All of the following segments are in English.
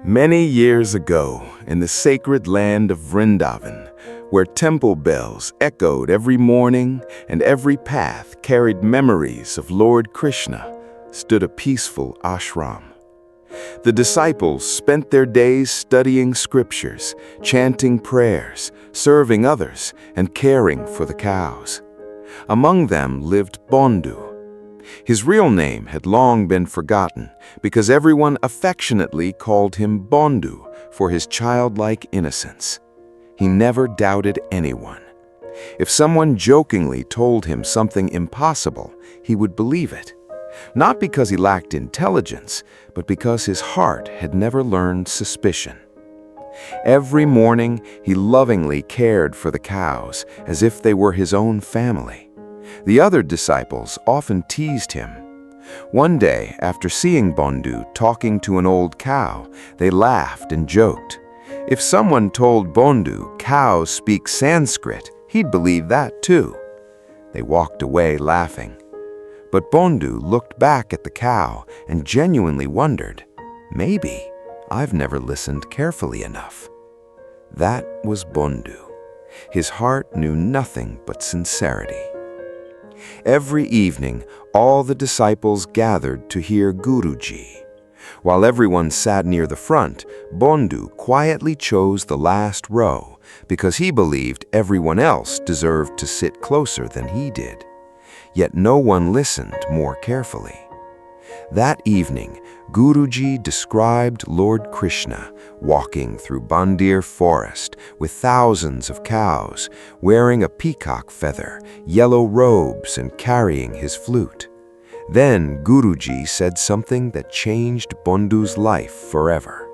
Many years ago, in the sacred land of Vrindavan, where temple bells echoed every morning and every path carried memories of Lord Krishna, stood a peaceful ashram. The disciples spent their days studying scriptures, chanting prayers, serving others, and caring for the cows. Among them lived Bhondu. His real name had long been forgotten because everyone affectionately called him Bhondu for his childlike innocence. He never doubted anyone. If someone jokingly told him something impossible, he would believe it. Not because he lacked intelligence, but because his heart had never learned suspicion. Every morning, he lovingly cared for the cows as if they were his own family. The other disciples often teased him. One day, after seeing Bhondu talking to an old cow, they laughed and joked. If someone told Bhondu cows speak Sanskrit, he'd believe that too. They walked away laughing. But Bhondu looked back at the cow and genuinely wondered, maybe I've never listened carefully enough. That was Bhondu. His heart knew nothing but sincerity. Every evening, all the disciples gathered to hear Guruji. While everyone sat near the front, Bhondu quietly chose the last row because he believed everyone else deserved to sit closer than he did. Yet no one listened more carefully. That evening, Guruji described Lord Krishna walking through Bandir forest with thousands of cows, wearing a peacock feather, yellow robes, and carrying his flute. Then Guruji said something that changed Bhondu's life forever.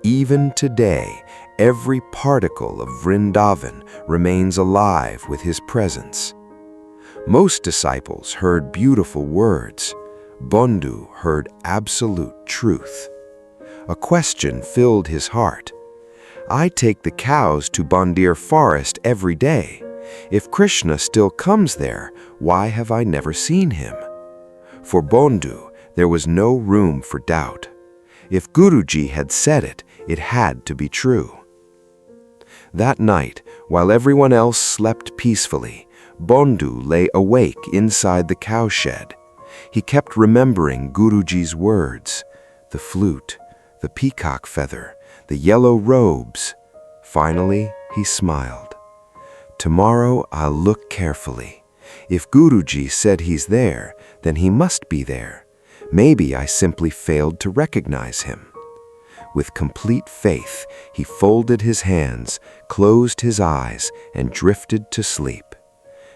Even today, every particle of Vrindavan remains alive with his presence. Most disciples heard beautiful words. Bhondu heard absolute truth. A question filled his heart. I take the cows to Bandir forest every day. If Krishna still comes there, why have I never seen him? For Bhondu, there was no room for doubt. If Guruji had said it, it had to be true. That night, while everyone else slept peacefully, Bhondu lay awake inside the cowshed. He kept remembering Guruji's words, the flute, the peacock feather, the yellow robes. Finally, he smiled. Tomorrow I'll look carefully. If Guruji said he's there, then he must be there. Maybe I simply failed to recognize him. With complete faith, he folded his hands, closed his eyes, and drifted to sleep,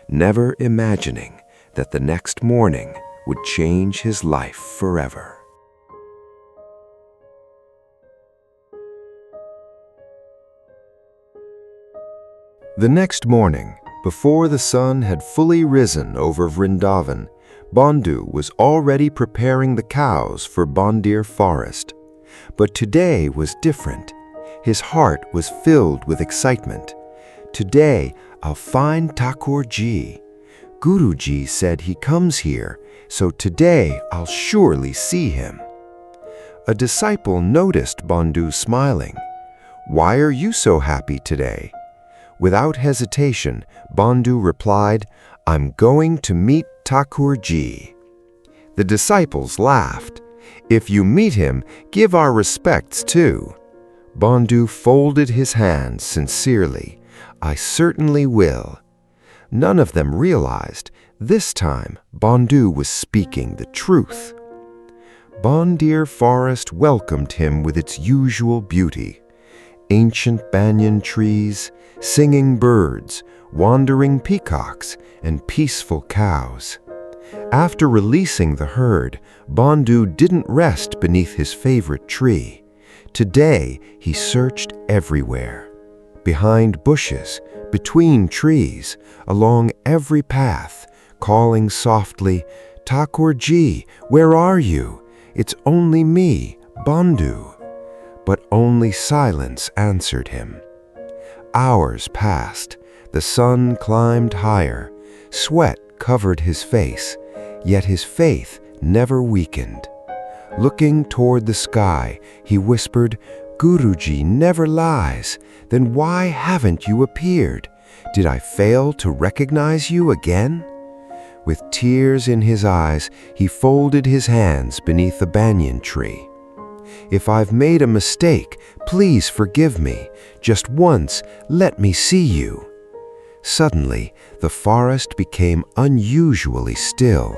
never imagining that the next morning would change his life forever. The next morning, before the sun had fully risen over Vrindavan, Bhondu was already preparing the cows for Bandir forest. But today was different. His heart was filled with excitement. Today, I'll find Thakur ji. Guruji said he comes here, so today I'll surely see him. A disciple noticed Bhondu smiling. Why are you so happy today? Without hesitation, Bhondu replied, I'm going to meet Thakur ji. The disciples laughed. If you meet him, give our respects too. Bhondu folded his hands sincerely. I certainly will. None of them realized this time Bhondu was speaking the truth. Bandir forest welcomed him with its usual beauty. Ancient banyan trees, singing birds, wandering peacocks, and peaceful cows. After releasing the herd, Bhondu didn't rest beneath his favorite tree. Today, he searched everywhere. Behind bushes, between trees, along every path, calling softly, Thakur ji, where are you? It's only me, Bhondu. But only silence answered him. Hours passed. The sun climbed higher. Sweat covered his face, yet his faith never weakened. Looking toward the sky, he whispered, "Guruji never lies. Then why haven't you appeared? Did I fail to recognize you again?" With tears in his eyes, he folded his hands beneath the banyan tree. "If I've made a mistake, please forgive me. Just once, let me see you." Suddenly, the forest became unusually still.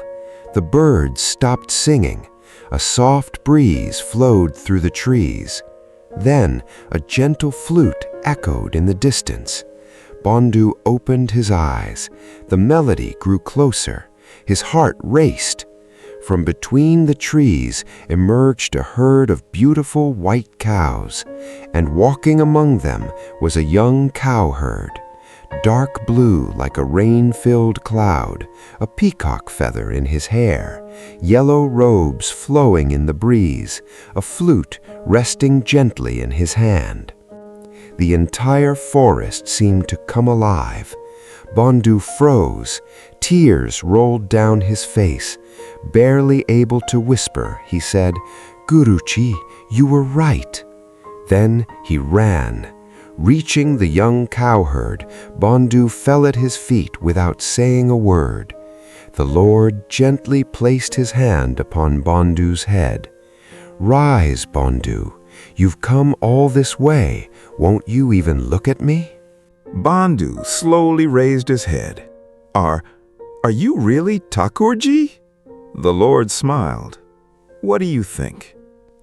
The birds stopped singing. A soft breeze flowed through the trees. Then, a gentle flute echoed in the distance. Bhondu opened his eyes. The melody grew closer. His heart raced. From between the trees emerged a herd of beautiful white cows, and walking among them was a young cowherd. Dark blue like a rain-filled cloud, a peacock feather in his hair, yellow robes flowing in the breeze, a flute resting gently in his hand. The entire forest seemed to come alive. Bhondu froze. Tears rolled down his face. Barely able to whisper, he said, "Guruji, you were right." Then he ran. Reaching the young cowherd, Bhondu fell at his feet without saying a word. The Lord gently placed his hand upon Bhondu's head. "Rise, Bhondu. You've come all this way. Won't you even look at me?" Bhondu slowly raised his head. Are you really Thakurji?" The Lord smiled. "What do you think?"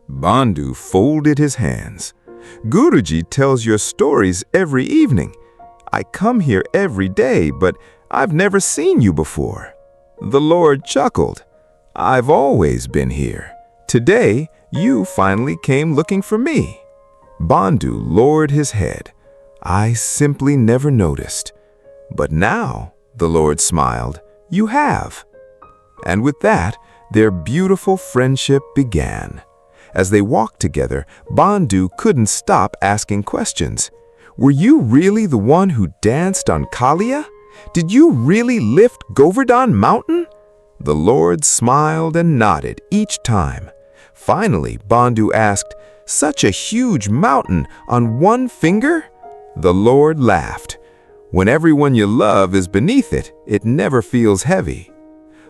Bhondu folded his hands. "Guruji tells your stories every evening. I come here every day, but I've never seen you before." The Lord chuckled. "I've always been here. Today, you finally came looking for me." Bhondu lowered his head. "I simply never noticed. But now," the Lord smiled, "you have." And with that, their beautiful friendship began. As they walked together, Bhondu couldn't stop asking questions. "Were you really the one who danced on Kalia? Did you really lift Govardhan Mountain?" The Lord smiled and nodded each time. Finally, Bhondu asked, "Such a huge mountain on one finger?" The Lord laughed. "When everyone you love is beneath it, it never feels heavy."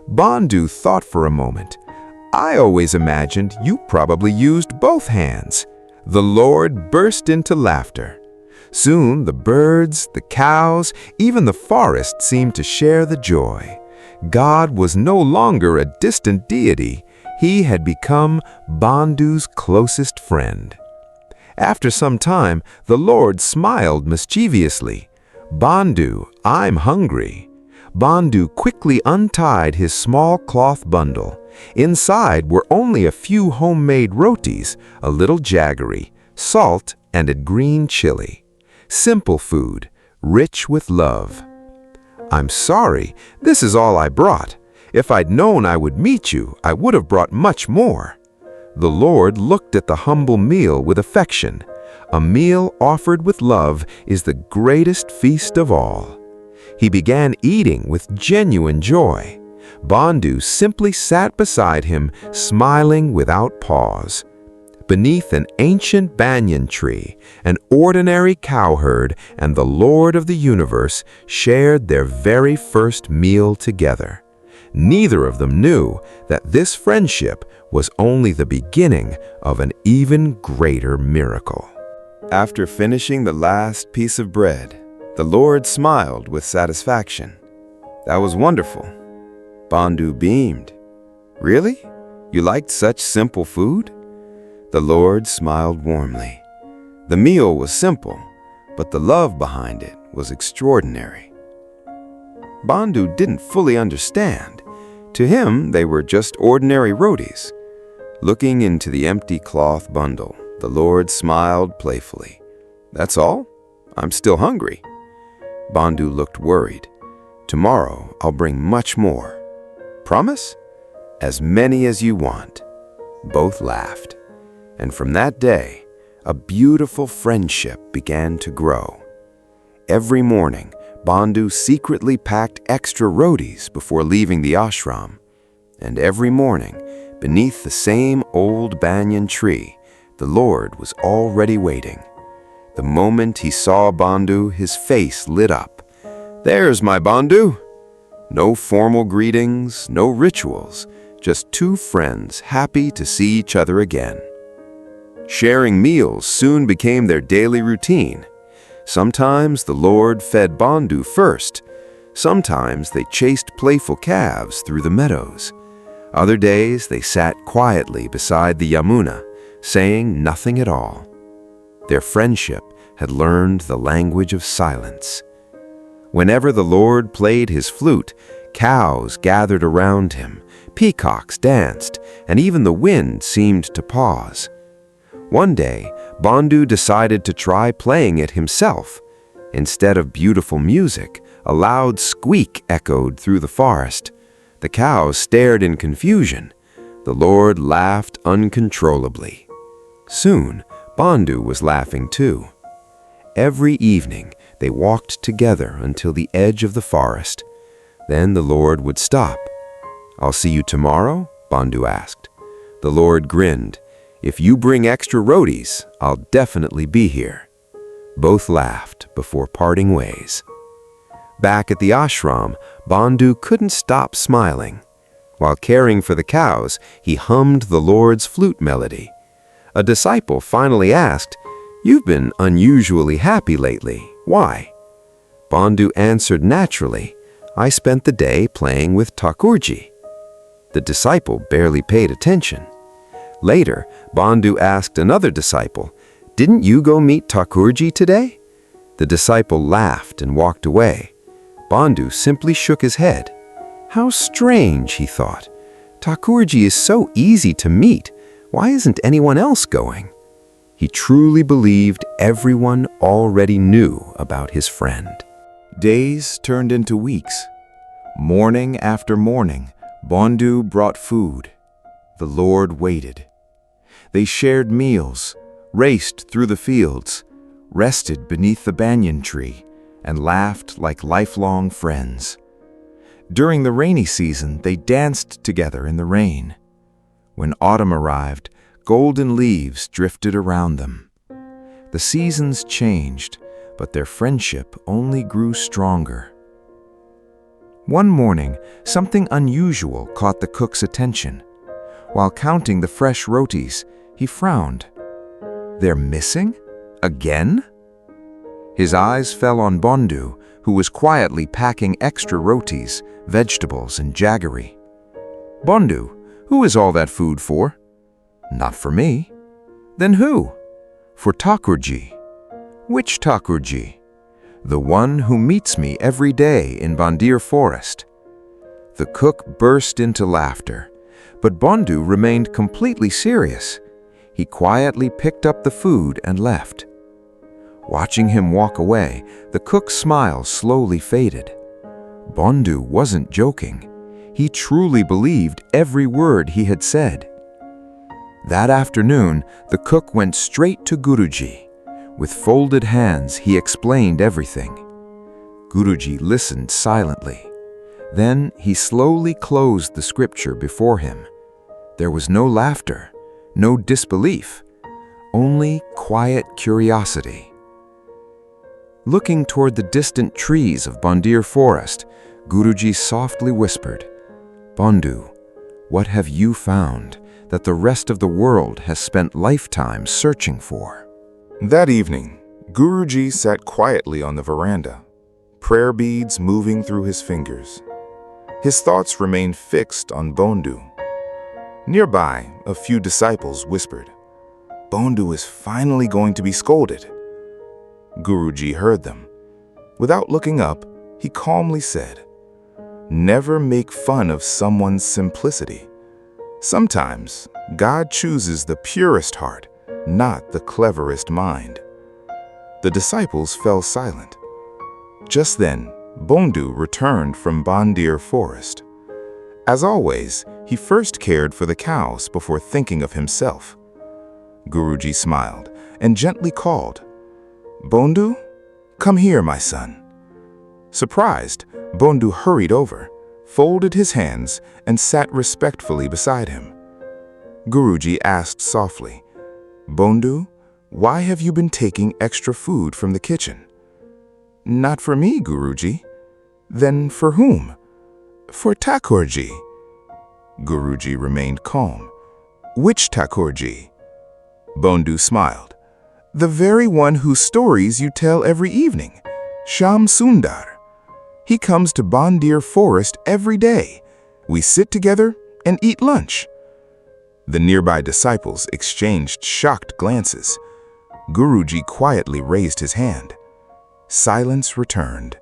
Bhondu thought for a moment. "I always imagined you probably used both hands." The Lord burst into laughter. Soon the birds, the cows, even the forest seemed to share the joy. God was no longer a distant deity. He had become Bhondu's closest friend. After some time, the Lord smiled mischievously. "Bhondu, I'm hungry." Bhondu quickly untied his small cloth bundle. Inside were only a few homemade rotis, a little jaggery, salt, and a green chili. Simple food, rich with love. "I'm sorry, this is all I brought. If I'd known I would meet you, I would have brought much more." The Lord looked at the humble meal with affection. A meal offered with love is the greatest feast of all. He began eating with genuine joy. Bhondu simply sat beside him, smiling without pause. Beneath an ancient banyan tree, an ordinary cowherd and the Lord of the universe shared their very first meal together. Neither of them knew that this friendship was only the beginning of an even greater miracle. After finishing the last piece of bread, the Lord smiled with satisfaction. "That was wonderful." Bhondu beamed. "Really? You liked such simple food?" The Lord smiled warmly. The meal was simple, but the love behind it was extraordinary. Bhondu didn't fully understand. To him, they were just ordinary rotis. Looking into the empty cloth bundle, the Lord smiled playfully. "That's all? I'm still hungry." Bhondu looked worried. "Tomorrow, I'll bring much more." "Promise?" "As many as you want." Both laughed. And from that day, a beautiful friendship began to grow. Every morning, Bhondu secretly packed extra rotis before leaving the ashram. And every morning, beneath the same old banyan tree, the Lord was already waiting. The moment he saw Bhondu, his face lit up. "There's my Bhondu!" No formal greetings, no rituals, just two friends happy to see each other again. Sharing meals soon became their daily routine. Sometimes the Lord fed Bhondu first. Sometimes they chased playful calves through the meadows. Other days they sat quietly beside the Yamuna, saying nothing at all. Their friendship had learned the language of silence. Whenever the Lord played his flute, cows gathered around him, peacocks danced, and even the wind seemed to pause. One day, Bhondu decided to try playing it himself. Instead of beautiful music, a loud squeak echoed through the forest. The cows stared in confusion. The Lord laughed uncontrollably. Soon, Bhondu was laughing too. Every evening, they walked together until the edge of the forest. Then the Lord would stop. "I'll see you tomorrow?" Bhondu asked. The Lord grinned. "If you bring extra rotis, I'll definitely be here." Both laughed before parting ways. Back at the ashram, Bhondu couldn't stop smiling. While caring for the cows, he hummed the Lord's flute melody. A disciple finally asked, "You've been unusually happy lately. Why?" Bhondu answered naturally, "I spent the day playing with Thakurji." The disciple barely paid attention. Later, Bhondu asked another disciple, "Didn't you go meet Thakurji today?" The disciple laughed and walked away. Bhondu simply shook his head. How strange, he thought. Thakurji is so easy to meet. Why isn't anyone else going? He truly believed everyone already knew about his friend. Days turned into weeks. Morning after morning, Bhondu brought food. The Lord waited. They shared meals, raced through the fields, rested beneath the banyan tree, and laughed like lifelong friends. During the rainy season, they danced together in the rain. When autumn arrived, golden leaves drifted around them. The seasons changed, but their friendship only grew stronger. One morning, something unusual caught the cook's attention. While counting the fresh rotis, he frowned. "They're missing? Again?" His eyes fell on Bhondu, who was quietly packing extra rotis, vegetables, and jaggery. "Bhondu, who is all that food for?" "Not for me." "Then who?" "For Thakurji." "Which Thakurji?" "The one who meets me every day in Bandir forest." The cook burst into laughter, but Bhondu remained completely serious. He quietly picked up the food and left. Watching him walk away, the cook's smile slowly faded. Bhondu wasn't joking. He truly believed every word he had said. That afternoon, the cook went straight to Guruji. With folded hands, he explained everything. Guruji listened silently. Then he slowly closed the scripture before him. There was no laughter, no disbelief, only quiet curiosity. Looking toward the distant trees of Bandir forest, Guruji softly whispered, "Bhondu, what have you found that the rest of the world has spent lifetimes searching for?" That evening, Guruji sat quietly on the veranda, prayer beads moving through his fingers. His thoughts remained fixed on Bhondu. Nearby, a few disciples whispered, "Bhondu is finally going to be scolded." Guruji heard them. Without looking up, he calmly said, "Never make fun of someone's simplicity. Sometimes, God chooses the purest heart, not the cleverest mind." The disciples fell silent. Just then, Bhondu returned from Bandir forest. As always, he first cared for the cows before thinking of himself. Guruji smiled and gently called, "Bhondu, come here, my son." Surprised, Bhondu hurried over, folded his hands, and sat respectfully beside him. Guruji asked softly, "Bhondu, why have you been taking extra food from the kitchen?" "Not for me, Guruji." "Then for whom?" "For Thakurji." Guruji remained calm. "Which Thakurji?" Bhondu smiled. "The very one whose stories you tell every evening, Sham Sundar. He comes to Bandir forest every day. We sit together and eat lunch." The nearby disciples exchanged shocked glances. Guruji quietly raised his hand. Silence returned.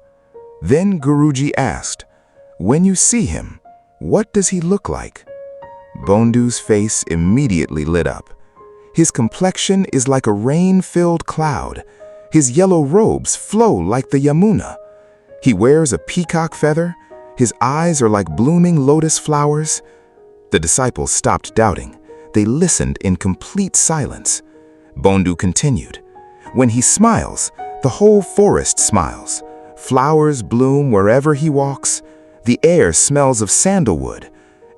Then Guruji asked, "When you see him, what does he look like?" Bhondu's face immediately lit up. His complexion is like a rain-filled cloud. His yellow robes flow like the Yamuna. He wears a peacock feather. His eyes are like blooming lotus flowers. The disciples stopped doubting. They listened in complete silence. Bhondu continued, "When he smiles, the whole forest smiles. Flowers bloom wherever he walks. The air smells of sandalwood.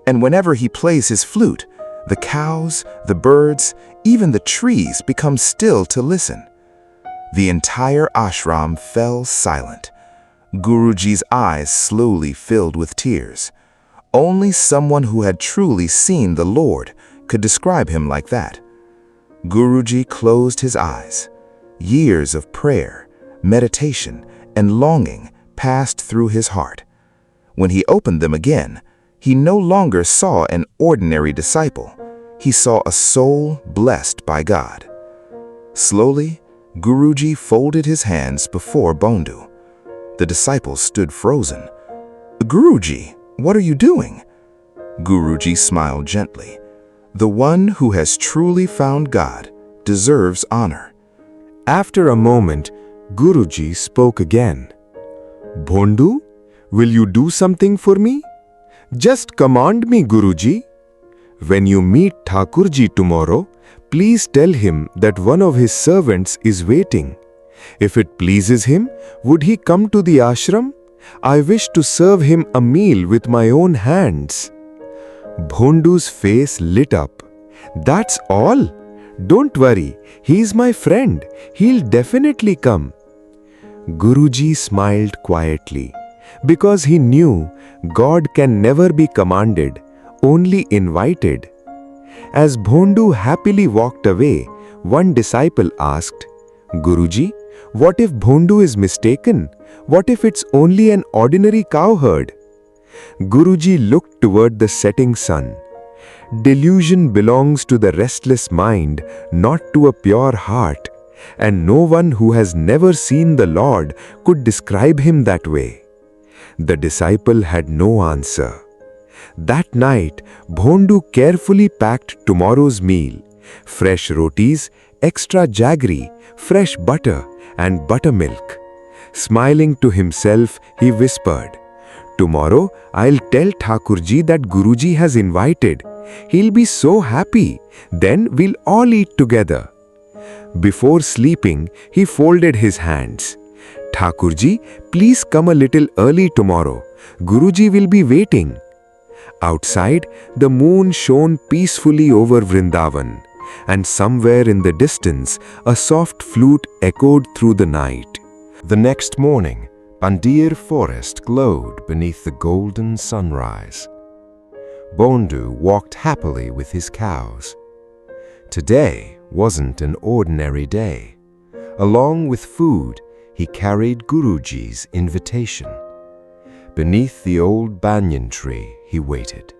And whenever he plays his flute, the cows, the birds, even the trees become still to listen." The entire ashram fell silent. Guruji's eyes slowly filled with tears. Only someone who had truly seen the Lord could describe him like that. Guruji closed his eyes. Years of prayer, meditation, and longing passed through his heart. When he opened them again, he no longer saw an ordinary disciple. He saw a soul blessed by God. Slowly, Guruji folded his hands before Bhondu. The disciples stood frozen. "Guruji, what are you doing?" Guruji smiled gently. "The one who has truly found God deserves honor." After a moment, Guruji spoke again. "Bhondu, will you do something for me? Just command me, Guruji. When you meet Thakurji tomorrow, please tell him that one of his servants is waiting. If it pleases him, would he come to the ashram? I wish to serve him a meal with my own hands." Bhondu's face lit up. "That's all? Don't worry, he's my friend. He'll definitely come." Guruji smiled quietly, because he knew God can never be commanded, only invited. As Bhondu happily walked away, one disciple asked, "Guruji, what if Bhondu is mistaken? What if it's only an ordinary cowherd?" Guruji looked toward the setting sun. Delusion belongs to the restless mind, not to a pure heart, and no one who has never seen the Lord could describe him that way. The disciple had no answer. That night, Bhondu carefully packed tomorrow's meal: fresh rotis, extra jaggery, fresh butter, and buttermilk. Smiling to himself, he whispered, "Tomorrow, I'll tell Thakurji that Guruji has invited. He'll be so happy. Then we'll all eat together." Before sleeping, he folded his hands. "Thakurji, please come a little early tomorrow. Guruji will be waiting." Outside, the moon shone peacefully over Vrindavan, and somewhere in the distance, a soft flute echoed through the night. The next morning, Bandir forest glowed beneath the golden sunrise. Bhondu walked happily with his cows. Today wasn't an ordinary day. Along with food, he carried Guruji's invitation. Beneath the old banyan tree, he waited.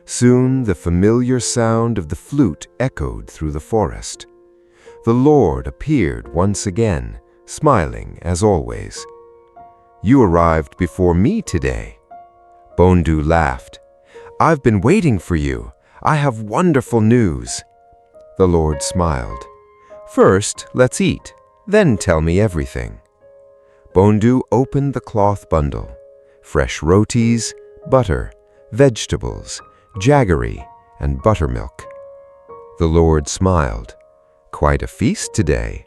Soon the familiar sound of the flute echoed through the forest. The Lord appeared once again, smiling as always. "You arrived before me today." Bhondu laughed. "I've been waiting for you. I have wonderful news." The Lord smiled. "First, let's eat. Then tell me everything." Bhondu opened the cloth bundle. Fresh rotis, butter, vegetables, jaggery, and buttermilk. The Lord smiled. "Quite a feast today."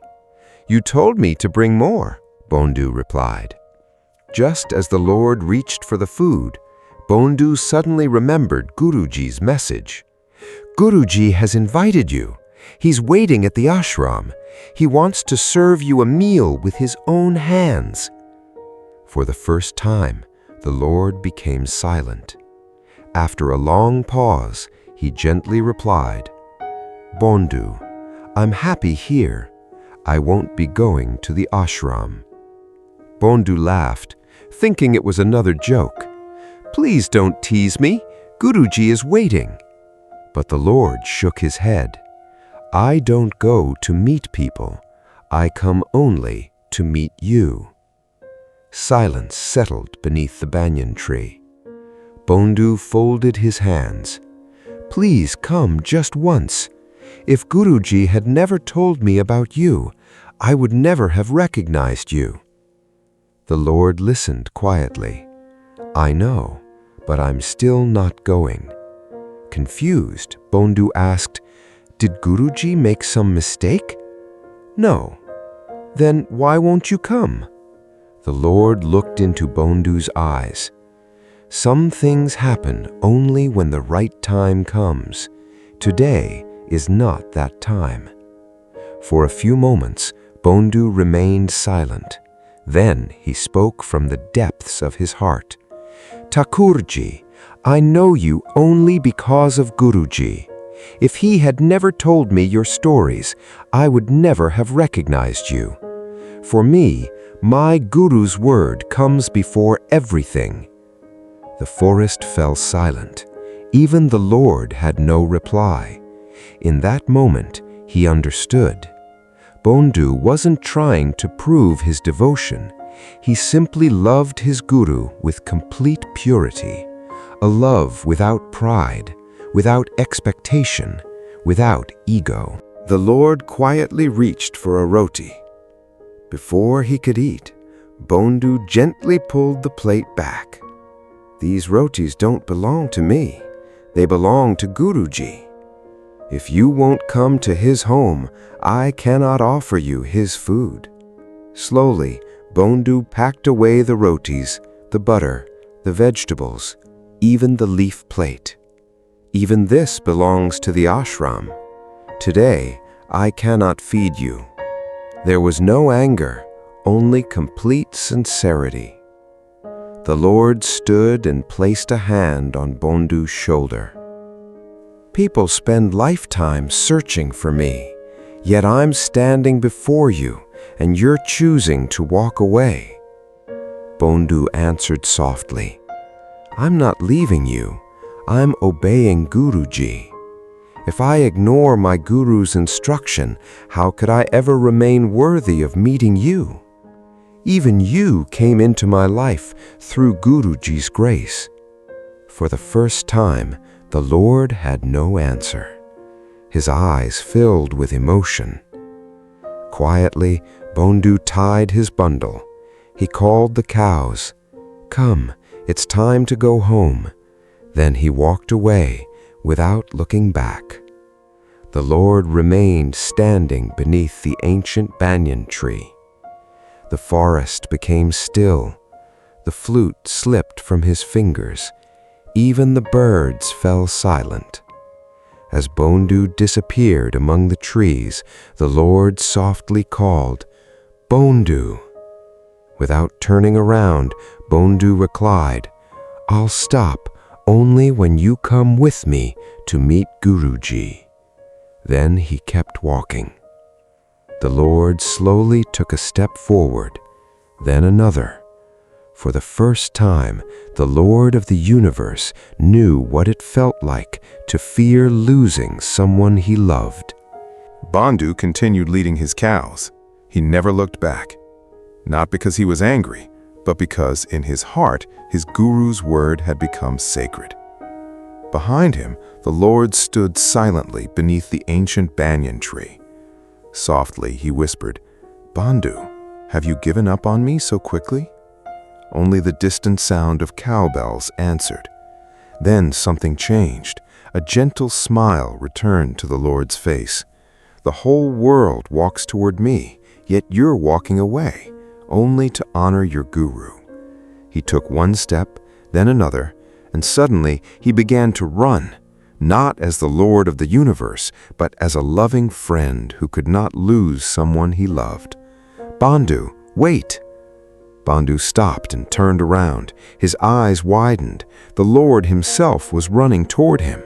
"You told me to bring more," Bhondu replied. Just as the Lord reached for the food, Bhondu suddenly remembered Guruji's message. Guruji has invited you. He's waiting at the ashram. He wants to serve you a meal with his own hands." For the first time, the Lord became silent. After a long pause, he gently replied, "Bhondu, I'm happy here. I won't be going to the ashram." Bhondu laughed, thinking it was another joke. "Please don't tease me. Guruji is waiting." But the Lord shook his head. "I don't go to meet people. I come only to meet you." Silence settled beneath the banyan tree. Bhondu folded his hands. "Please come just once. If Guruji had never told me about you, I would never have recognized you." The Lord listened quietly. "I know, but I'm still not going." Confused, Bhondu asked, "Did Guruji make some mistake?" "No." "Then why won't you come?" The Lord looked into Bhondu's eyes. "Some things happen only when the right time comes. Today is not that time." For a few moments, Bhondu remained silent. Then he spoke from the depths of his heart. "Thakurji, I know you only because of Guruji. If he had never told me your stories, I would never have recognized you. For me, my Guru's word comes before everything." The forest fell silent. Even the Lord had no reply. In that moment, he understood. Bhondu wasn't trying to prove his devotion. He simply loved his Guru with complete purity. A love without pride, without expectation, without ego. The Lord quietly reached for a roti. Before he could eat, Bhondu gently pulled the plate back. "These rotis don't belong to me. They belong to Guruji. If you won't come to his home, I cannot offer you his food." Slowly, Bhondu packed away the rotis, the butter, the vegetables, even the leaf plate. "Even this belongs to the ashram. Today, I cannot feed you." There was no anger, only complete sincerity. The Lord stood and placed a hand on Bhondu's shoulder. "People spend lifetimes searching for me, yet I'm standing before you, and you're choosing to walk away." Bhondu answered softly, "I'm not leaving you. I'm obeying Guruji. If I ignore my Guru's instruction, how could I ever remain worthy of meeting you? Even you came into my life through Guruji's grace." For the first time, the Lord had no answer. His eyes filled with emotion. Quietly, Bhondu tied his bundle. He called the cows. "Come, it's time to go home." Then he walked away without looking back. The Lord remained standing beneath the ancient banyan tree. The forest became still. The flute slipped from his fingers. Even the birds fell silent. As Bhondu disappeared among the trees, the Lord softly called, "Bhondu." Without turning around, Bhondu replied, "I'll stop only when you come with me to meet Guruji." Then he kept walking. The Lord slowly took a step forward, then another. For the first time, the Lord of the universe knew what it felt like to fear losing someone he loved. Bhondu continued leading his cows. He never looked back. Not because he was angry, but because in his heart, his Guru's word had become sacred. Behind him, the Lord stood silently beneath the ancient banyan tree. Softly, he whispered, "Bhondu, have you given up on me so quickly?" Only the distant sound of cowbells answered. Then something changed. A gentle smile returned to the Lord's face. "The whole world walks toward me, yet you're walking away, only to honor your Guru." He took one step, then another, and suddenly he began to run. not as the Lord of the universe, but as a loving friend who could not lose someone he loved. "Bhondu, wait!" Bhondu stopped and turned around. His eyes widened. The Lord himself was running toward him.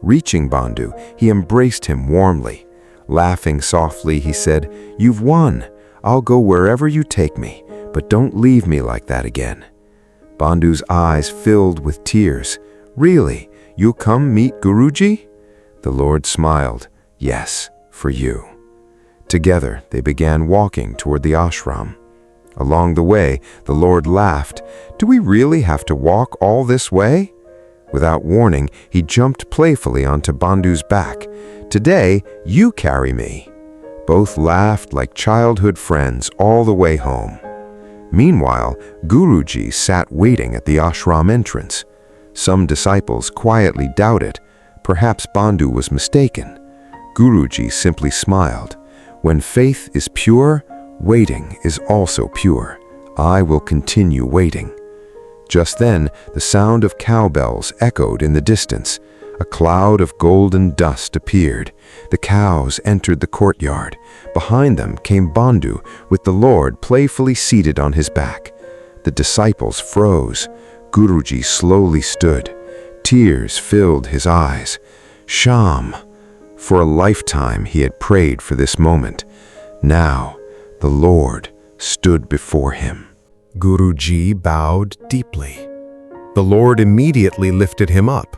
Reaching Bhondu, he embraced him warmly. Laughing softly, he said, "You've won. I'll go wherever you take me, but don't leave me like that again." Bhondu's eyes filled with tears. "Really? You'll come meet Guruji?" The Lord smiled. "Yes, for you." Together, they began walking toward the ashram. Along the way, the Lord laughed. "Do we really have to walk all this way?" Without warning, he jumped playfully onto Bhondu's back. "Today, you carry me." Both laughed like childhood friends all the way home. Meanwhile, Guruji sat waiting at the ashram entrance. Some disciples quietly doubted. Perhaps Bhondu was mistaken. Guruji simply smiled. "When faith is pure, waiting is also pure. I will continue waiting." Just then, the sound of cowbells echoed in the distance. A cloud of golden dust appeared. The cows entered the courtyard. Behind them came Bhondu, with the Lord playfully seated on his back. The disciples froze. Guruji slowly stood. Tears filled his eyes. Sham. For a lifetime he had prayed for this moment. Now, the Lord stood before him. Guruji bowed deeply. The Lord immediately lifted him up.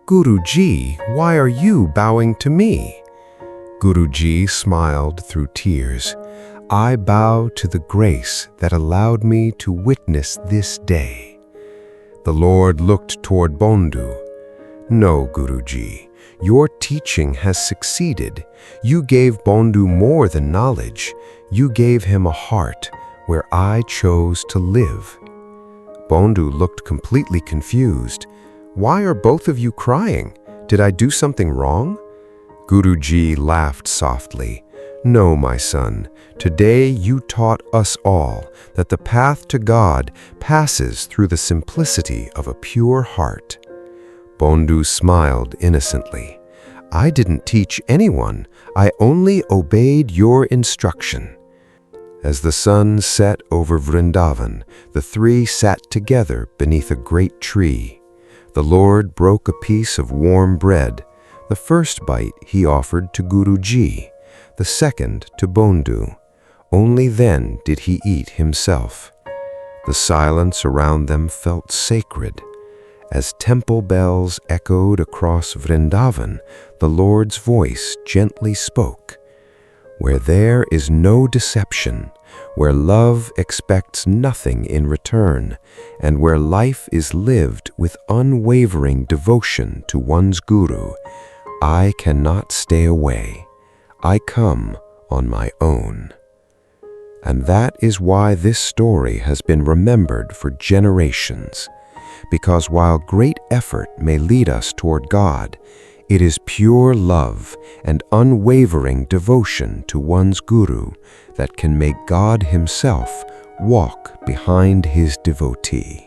"Guruji, why are you bowing to me?" Guruji smiled through tears. "I bow to the grace that allowed me to witness this day." The Lord looked toward Bhondu. "No, Guruji, your teaching has succeeded. You gave Bhondu more than knowledge. You gave him a heart where I chose to live." Bhondu looked completely confused. "Why are both of you crying? Did I do something wrong?" Guruji laughed softly. "No, my son. Today you taught us all that the path to God passes through the simplicity of a pure heart." Bhondu smiled innocently. "I didn't teach anyone. I only obeyed your instruction." As the sun set over Vrindavan, the three sat together beneath a great tree. The Lord broke a piece of warm bread. The first bite he offered to Guruji, the second to Bhondu. Only then did he eat himself. The silence around them felt sacred. As temple bells echoed across Vrindavan, the Lord's voice gently spoke. "Where there is no deception, where love expects nothing in return, and where life is lived with unwavering devotion to one's Guru, I cannot stay away. I come on my own." And that is why this story has been remembered for generations. Because while great effort may lead us toward God, it is pure love and unwavering devotion to one's Guru that can make God himself walk behind his devotee.